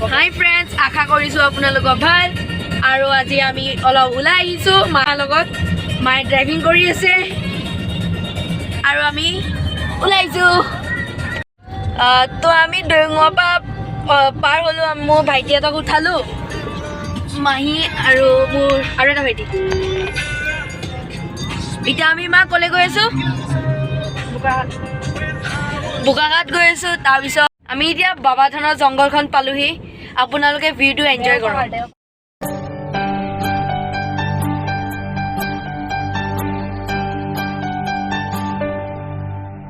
Hi friends, আশা কৰিছো আপোনালোক ভাল আৰু আজি আমি অলপ ওলাই আহিছো মাৰ লগত মাই ড্ৰাইভিং কৰি আছে আৰু আমি ওলাইছো তো আমি দৈঙপা পাৰ হলো মোৰ ভাইটি এটাক উঠালো মাহি আৰু মোৰ আৰু এটা ভাইটি এতিয়া আমি মা কলে গৈ আছো বুকাঘাট গৈ আছো তাৰ পিছত আমি এতিয়া বাবা থানৰ জংগলখন পালোহি আপোনালোকে ভিডিঅ এনজয় কৰক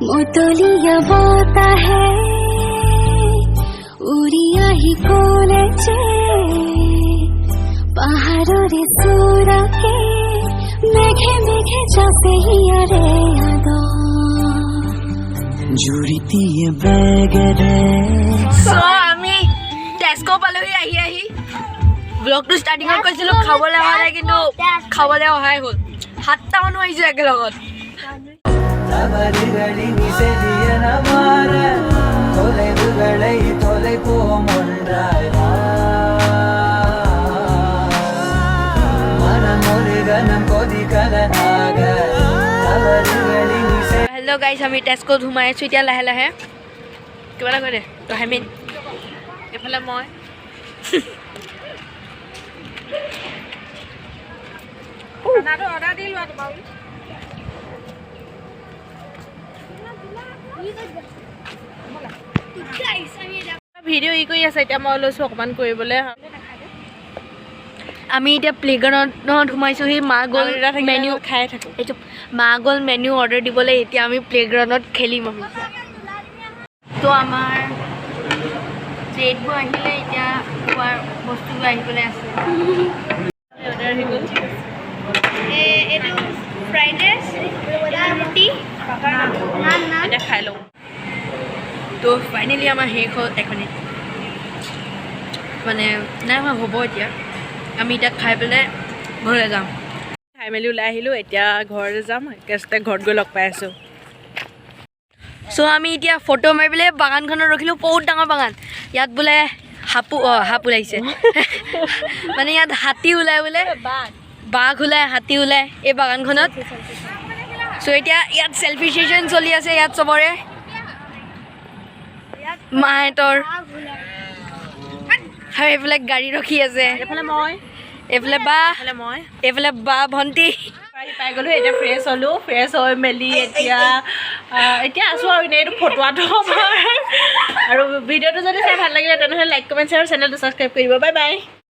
मोतलिया बोता है उड़िया ही कोले चे पहाड़ों रे सूरा के मेघे मेघे जाते ही अरे यादो जुड़ती ये बैगरे सो आमी टेस्को पालोही आही ब्लॉग टू स्टार्टिंग में কৈছিলো খাবলৈ হয় কিন্তু খাবলৈ হয় হল 7টা মানুহ আহিছে একে লগত தவறு கடி நிசதிய நமார தொலைவுகளை தொலை போம் ஒன்றாய் மனம் ஒரு கணம் கொதிகலனாக தவறுகளை நிசை हेलो गाइस আমি টেস্কো ঘুমাই আছো এতিয়া লাহে লাহে কিবা না কৰে তো হামিন এফালে মই খানাটো অৰ্ডাৰ দিলো আৰু বাবু ভিডিঅ' ই কৰি আছে এতিয়া মই লৈছো অকমান কৰিবলৈ আমি এতিয়া প্লেগ্ৰাউণ্ডত সোমাইছো সি মা গ'ল মেনু খাই থাকো এইটো মা গ'ল মেনু অৰ্ডাৰ দিবলৈ এতিয়া আমি প্লেগ্ৰাউণ্ডত খেলিম আমি তো আমাৰ ডেটবোৰ আহিলে এতিয়া খোৱাৰ বস্তুবোৰ আহিবলৈ আছে অৰ্ডাৰ আহি গ'ল এইটো ফ্ৰাইড ৰাইচ ৰুটি এটা খাই লওঁ তো ফাইনেলি আমাৰ শেষ হ'ল এখনি মানে নাই আমাৰ হ'ব এতিয়া আমি এতিয়া খাই পেলাই ঘৰলৈ যাম খাই মেলি ওলাই আহিলোঁ এতিয়া ঘৰলৈ যাম একেবাৰে ঘৰত গৈ লগ পাই আছোঁ চ' আমি এতিয়া ফটো মাৰিবলৈ বাগানখনত ৰখিলোঁ বহুত ডাঙৰ বাগান ইয়াত বোলে সাপ ওলাইছে মানে ইয়াত হাতী ওলাই বোলে বাঘ ওলাই হাতী ওলাই এই বাগানখনত চ' এতিয়া ইয়াত চেল্ফি ছেশ্যন চলি আছে ইয়াত চবৰে মাহঁতৰ আৰু এইফালে গাড়ী ৰখি আছে এইফালে বা ভণ্টি পাই গ'লো এতিয়া ফ্ৰেছ হ'লোঁ ফ্ৰেছ হৈ মেলি এতিয়া আছোঁ আৰু এনেই এইটো ফটোৱাটো আমাৰ আৰু ভিডিঅ'টো যদি চাই ভাল লাগিলে তেনেহ'লে লাইক কমেণ্ট শ্বেয়াৰ আৰু চেনেলটো ছাবস্ক্ৰাইব কৰিব বাই বাই